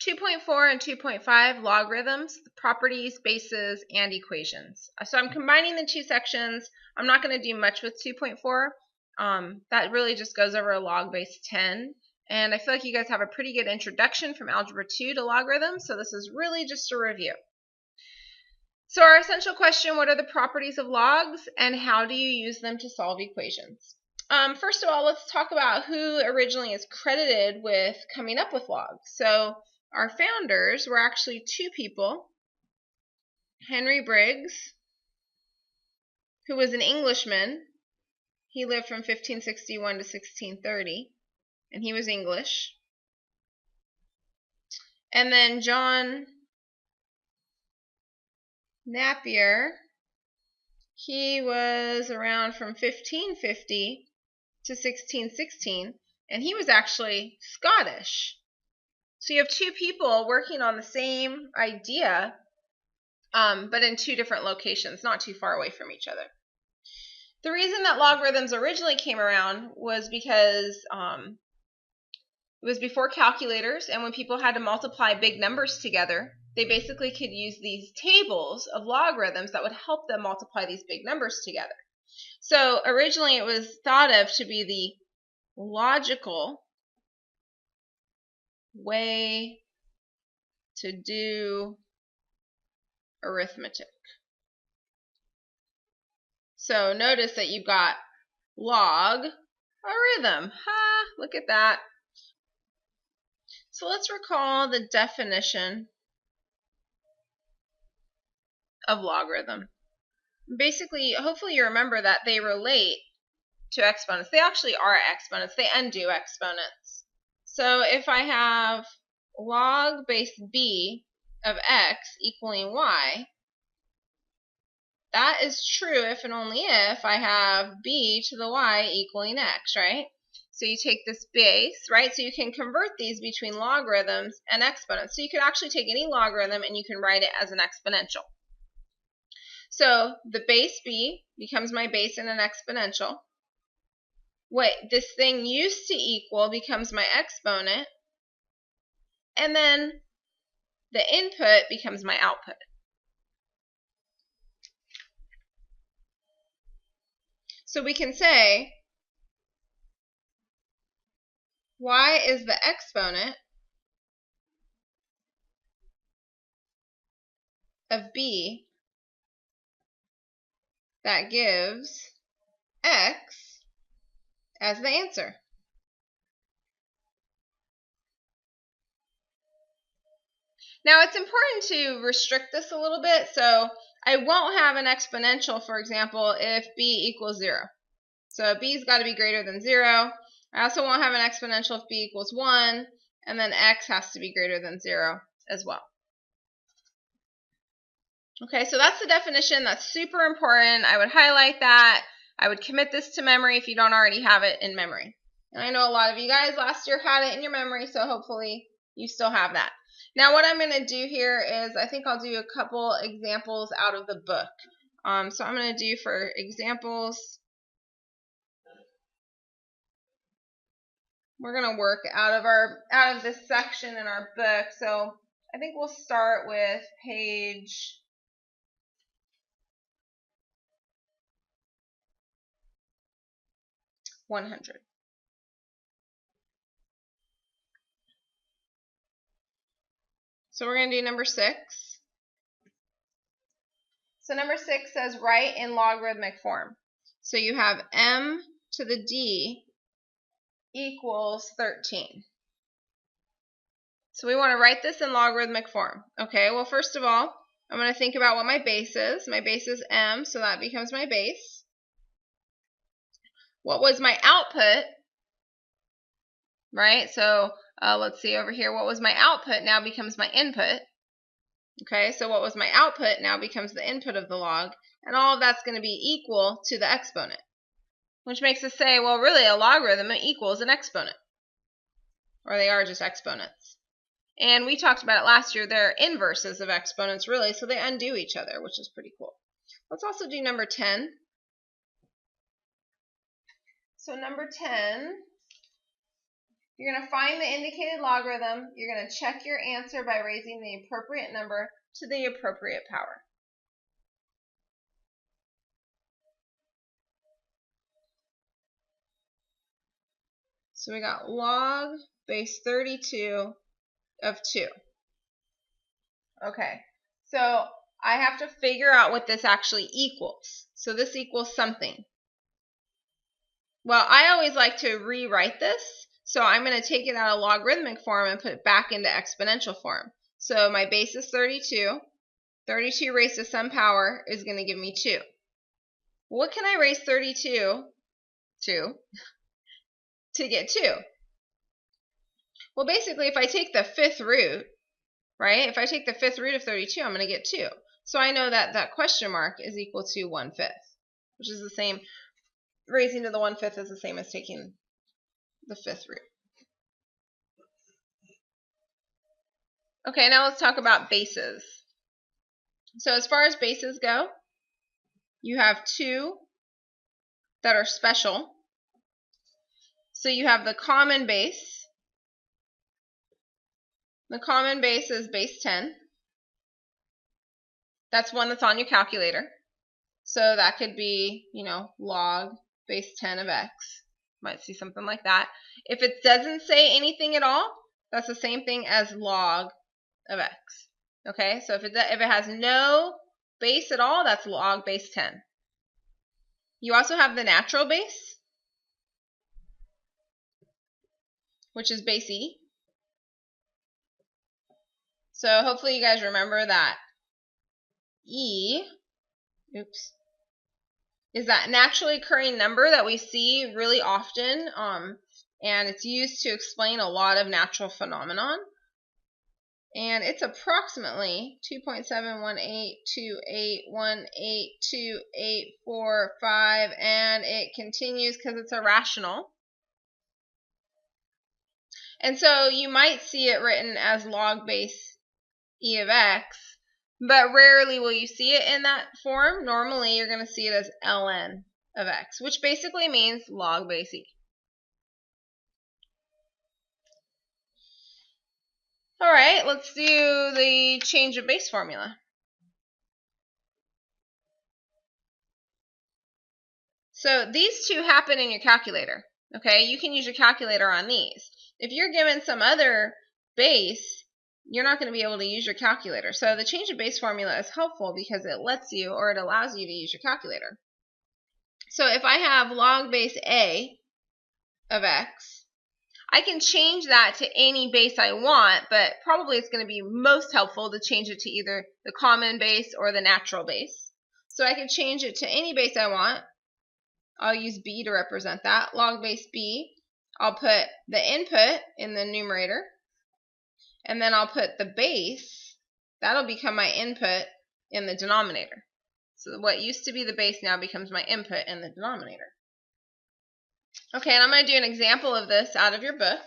2.4 and 2.5, logarithms, properties, bases, and equations. So I'm combining the two sections. I'm not going to do much with 2.4. That really just goes over log base 10. And I feel like you guys have a pretty good introduction from Algebra 2 to logarithms, so this is really just a review. So our essential question, what are the properties of logs, and how do you use them to solve equations? First of all, let's talk about who originally is credited with coming up with logs. So our founders were actually two people. Henry Briggs, who was an Englishman. He lived from 1561 to 1630, and he was English. And then John Napier, he was around from 1550 to 1616, and he was actually Scottish. So you have two people working on the same idea, but in two different locations, not too far away from each other. The reason that logarithms originally came around was because it was before calculators, and when people had to multiply big numbers together, they basically could use these tables of logarithms that would help them multiply these big numbers together. So originally it was thought of to be the logical way to do arithmetic. So notice that you've got logarithm. Ha! Look at that. So let's recall the definition of logarithm. Basically, hopefully you remember that they relate to exponents. They actually are exponents. They undo exponents. So if I have log base b of x equaling y, that is true if and only if I have b to the y equaling x, right? So you take this base, right? So you can convert these between logarithms and exponents. So you could actually take any logarithm and you can write it as an exponential. So the base b becomes my base in an exponential. What this thing used to equal becomes my exponent. And then the input becomes my output. So we can say y is the exponent of b that gives x as the answer. Now it's important to restrict this a little bit, so I won't have an exponential, for example, if b equals 0. So b's got to be greater than 0. I also won't have an exponential if b equals 1, and then x has to be greater than 0 as well. Okay, so that's the definition. That's super important. I would highlight that. I would commit this to memory if you don't already have it in memory. And I know a lot of you guys last year had it in your memory, so hopefully you still have that. Now what I'm going to do here is I think I'll do a couple examples out of the book. So I'm going to do for examples, we're going to work out of this section in our book. So I think we'll start with page 100. So we're going to do number 6. So number 6 says write in logarithmic form. So you have m to the d equals 13. So we want to write this in logarithmic form. Okay, well first of all, I'm going to think about what my base is. My base is m, so that becomes my base. What was my output? Right, so let's see over here. What was my output now becomes my input. Okay, so what was my output now becomes the input of the log. And all of that's going to be equal to the exponent. Which makes us say, well, really a logarithm equals an exponent. Or they are just exponents. And we talked about it last year. They're inverses of exponents, really, so they undo each other, which is pretty cool. Let's also do number 10. So number 10 You're going to find the indicated logarithm. You're going to check your answer by raising the appropriate number to the appropriate power. So we got log base 32 of 2. Okay, so I have to figure out what this actually equals. So this equals something. Well, I always like to rewrite this, so I'm going to take it out of logarithmic form and put it back into exponential form. So my base is 32. 32 raised to some power is going to give me 2. What can I raise 32 to get 2? Well, basically, if I take the 5th root, right? If I take the 5th root of 32, I'm going to get 2. So I know that that question mark is equal to 1/5, which is the same. Raising to the 1/5 is the same as taking the 5th root. Okay, now let's talk about bases. So as far as bases go, you have 2 that are special. So you have the common base. The common base is base 10. That's one that's on your calculator. So that could be, log base 10 of x. Might see something like that. If it doesn't say anything at all, that's the same thing as log of x. Okay, so if it has no base at all, that's log base 10. You also have the natural base, which is base e. So hopefully you guys remember that e, is that naturally occurring number that we see really often, and it's used to explain a lot of natural phenomenon. And it's approximately 2.7182818284, and it continues because it's irrational. And so you might see it written as log base e of x, but rarely will you see it in that form. Normally you're going to see it as ln of x, which basically means log base e. All right, let's do the change of base formula. So these two happen in your calculator. Okay, you can use your calculator on these. If you're given some other base, you're not going to be able to use your calculator. So the change of base formula is helpful because it lets you, or it allows you to use your calculator. So if I have log base a of x, I can change that to any base I want, but probably it's going to be most helpful to change it to either the common base or the natural base. So I can change it to any base I want. I'll use b to represent that. Log base b. I'll put the input in the numerator, and then I'll put the base. That'll become my input in the denominator. So what used to be the base now becomes my input in the denominator. Okay, and I'm going to do an example of this out of your book.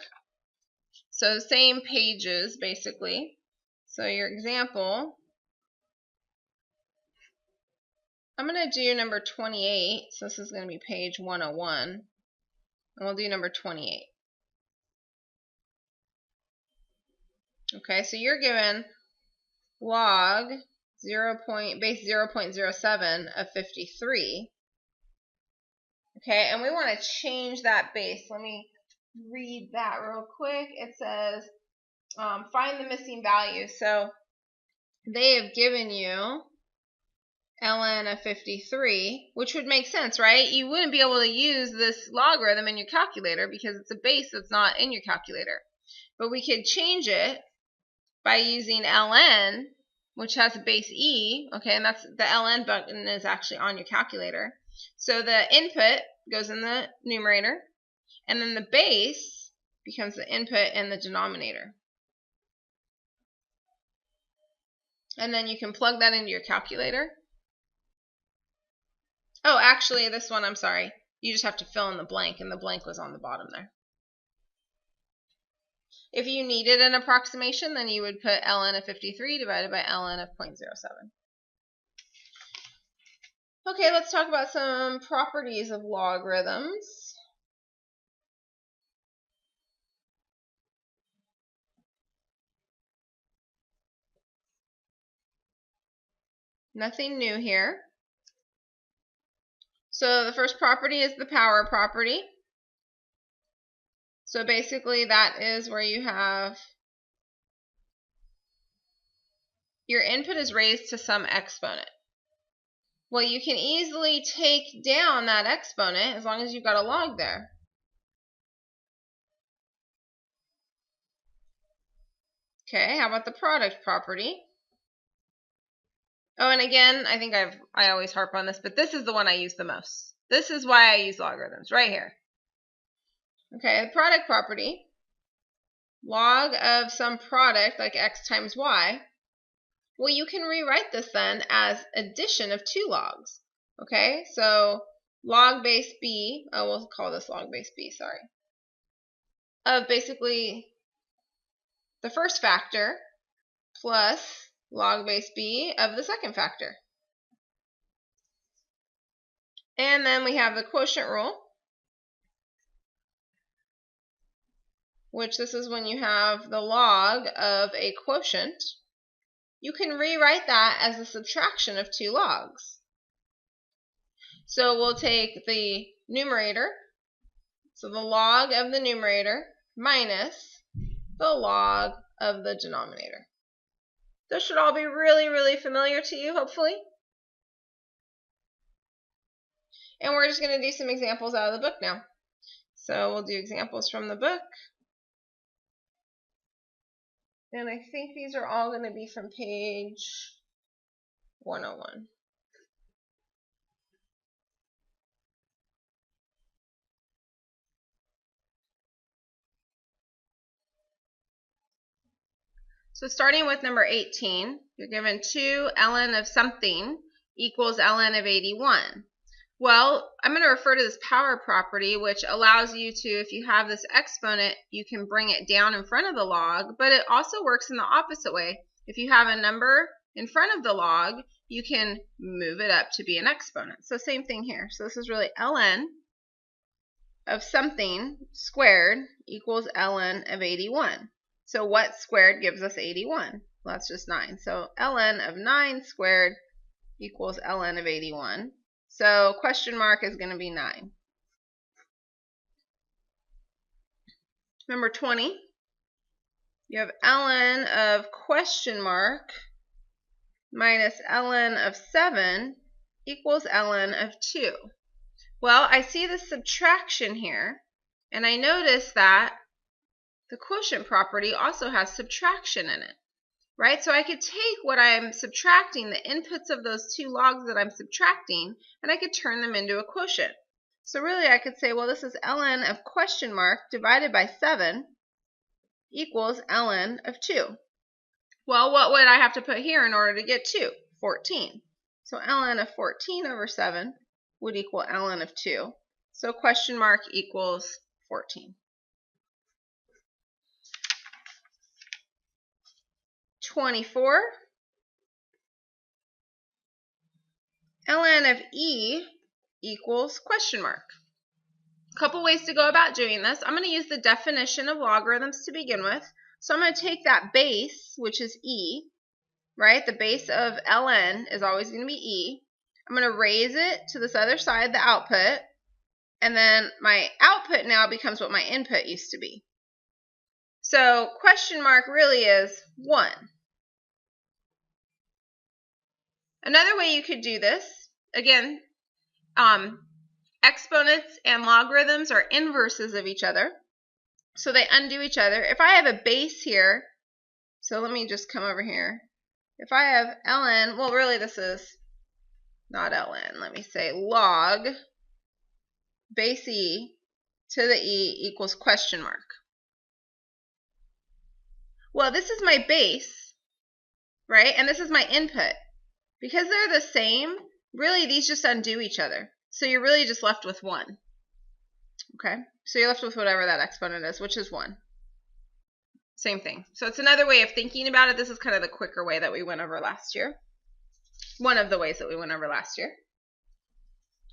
So same pages, basically. So your example, I'm going to do number 28. So this is going to be page 101. And we'll do number 28. Okay, so you're given log base 0.07 of 53. Okay, and we want to change that base. Let me read that real quick. It says, find the missing value. So they have given you ln of 53, which would make sense, right? You wouldn't be able to use this logarithm in your calculator because it's a base that's not in your calculator. But we could change it by using ln, which has a base e, okay, and that's the ln button is actually on your calculator. So the input goes in the numerator, and then the base becomes the input in the denominator. And then you can plug that into your calculator. Oh, actually, this one, I'm sorry. You just have to fill in the blank, and the blank was on the bottom there. If you needed an approximation, then you would put ln of 53 divided by ln of 0.07. Okay, let's talk about some properties of logarithms. Nothing new here. So the first property is the power property. So basically that is where you have your input is raised to some exponent. Well, you can easily take down that exponent as long as you've got a log there. Okay, how about the product property? Oh, and again, I think I always harp on this, but this is the one I use the most. This is why I use logarithms, right here. Okay, the product property, log of some product like x times y. Well, you can rewrite this then as addition of two logs. Okay, so log base b, oh, we'll call this log base b, sorry, of basically the first factor plus log base b of the second factor. And then we have the quotient rule, which this is when you have the log of a quotient. You can rewrite that as a subtraction of two logs. So we'll take the numerator, so the log of the numerator minus the log of the denominator. Those should all be really, really familiar to you, hopefully. And we're just going to do some examples out of the book now. So we'll do examples from the book. And I think these are all going to be from page 101. So starting with number 18, you're given 2 ln of something equals ln of 81. Well, I'm going to refer to this power property, which allows you to, if you have this exponent, you can bring it down in front of the log, but it also works in the opposite way. If you have a number in front of the log, you can move it up to be an exponent. So same thing here. So this is really ln of something squared equals ln of 81. So what squared gives us 81? Well, that's just 9. So ln of 9 squared equals ln of 81. So question mark is going to be 9. Number 20, you have ln of question mark minus ln of 7 equals ln of 2. Well, I see the subtraction here, and I notice that the quotient property also has subtraction in it, right? So I could take what I'm subtracting, the inputs of those two logs that I'm subtracting, and I could turn them into a quotient. So really I could say, well, this is ln of question mark divided by 7 equals ln of 2. Well, what would I have to put here in order to get 2? 14. So ln of 14 over 7 would equal ln of 2. So question mark equals 14. 24, ln of e equals question mark. A couple ways to go about doing this. I'm going to use the definition of logarithms to begin with. So I'm going to take that base, which is e, right? The base of ln is always going to be e. I'm going to raise it to this other side, the output, and then my output now becomes what my input used to be. So question mark really is 1. Another way you could do this, again, exponents and logarithms are inverses of each other, so they undo each other. If I have a base here, so let me just come over here. If I have ln, well, really this is not ln, let me say log base e to the e equals question mark. Well, this is my base, right? And this is my input. Because they're the same, really these just undo each other. So you're really just left with 1. Okay? So you're left with whatever that exponent is, which is 1. Same thing. So it's another way of thinking about it. This is kind of the quicker way that we went over last year. One of the ways that we went over last year.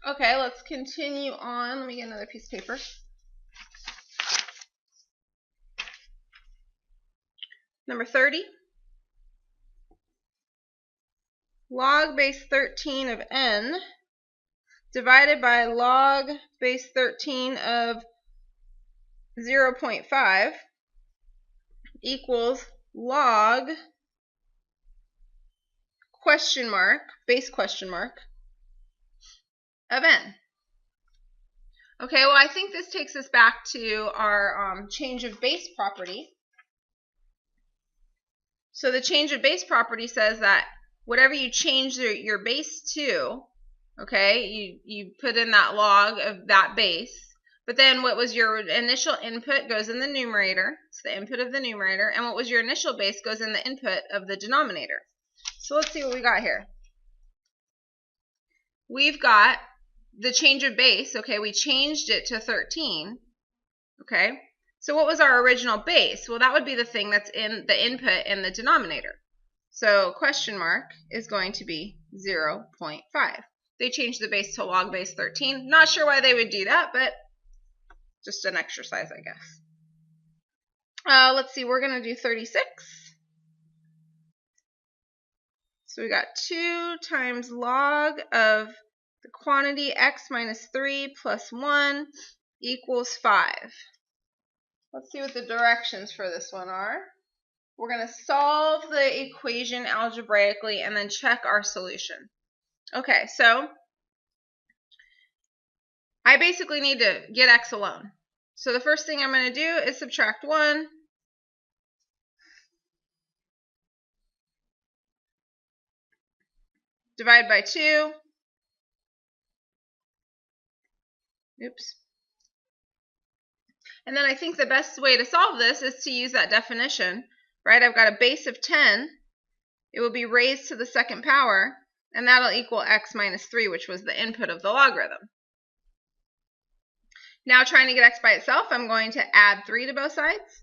Okay, let's continue on. Let me get another piece of paper. Number 30. log base 13 of n divided by log base 13 of 0.5 equals log question mark, base question mark, of n. Okay, well, I think this takes us back to our change of base property. So the change of base property says that whatever you change your base to, okay, you put in that log of that base, but then what was your initial input goes in the numerator, it's the input of the numerator, and what was your initial base goes in the input of the denominator. So let's see what we got here. We've got the change of base, okay, we changed it to 13, okay. So what was our original base? Well, that would be the thing that's in the input in the denominator. So question mark is going to be 0.5. They changed the base to log base 13. Not sure why they would do that, but just an exercise, I guess. Let's see, we're going to do 36. So we got 2 times log of the quantity x minus 3 plus 1 equals 5. Let's see what the directions for this one are. We're going to solve the equation algebraically and then check our solution. Okay, so I basically need to get x alone. So the first thing I'm going to do is subtract 1. Divide by 2. Oops. And then I think the best way to solve this is to use that definition, right? I've got a base of 10. It will be raised to the second power, and that'll equal x minus 3, which was the input of the logarithm. Now trying to get x by itself, I'm going to add 3 to both sides.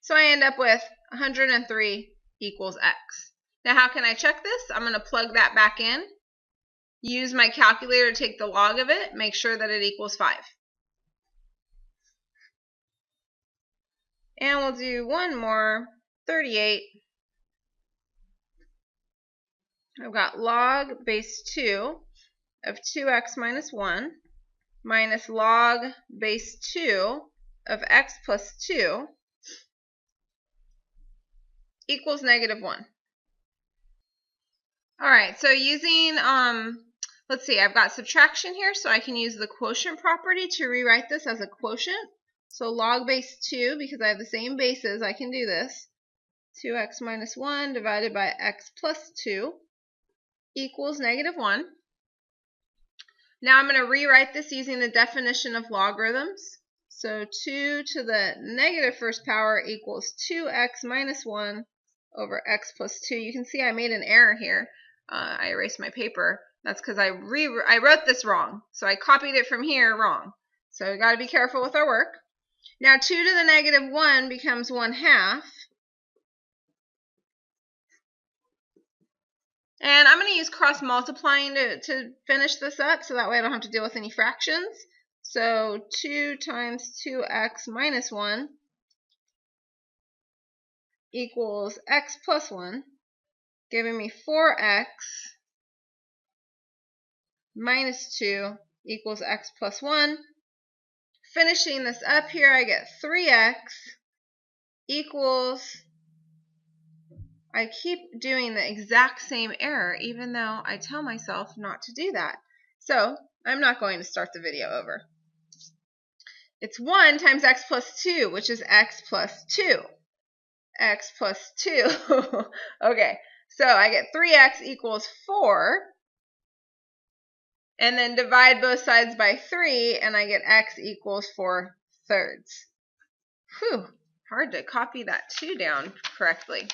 So I end up with 103 equals x. Now how can I check this? I'm going to plug that back in, use my calculator to take the log of it, make sure that it equals 5. And we'll do one more, 38. I've got log base 2 of 2x minus 1 minus log base 2 of x plus 2 equals negative 1. All right, so using, let's see, I've got subtraction here, so I can use the quotient property to rewrite this as a quotient. So log base 2, because I have the same bases, I can do this. 2x minus 1 divided by x plus 2 equals negative 1. Now I'm going to rewrite this using the definition of logarithms. So 2 to the negative first power equals 2x minus 1 over x plus 2. You can see I made an error here. I erased my paper. That's because I wrote this wrong. So I copied it from here wrong. So we got to be careful with our work. Now 2 to the negative 1 becomes 1/2. And I'm going to use cross multiplying to finish this up, so that way I don't have to deal with any fractions. So 2 times 2x minus 1 equals x plus 1, giving me 4x minus 2 equals x plus 1. Finishing this up here, I get 3x equals, I keep doing the exact same error even though I tell myself not to do that. So I'm not going to start the video over. It's 1 times x plus 2, which is x plus 2. X plus 2. Okay, so I get 3x equals 4. And then divide both sides by 3, and I get x equals 4/3. Whew, hard to copy that 2 down correctly.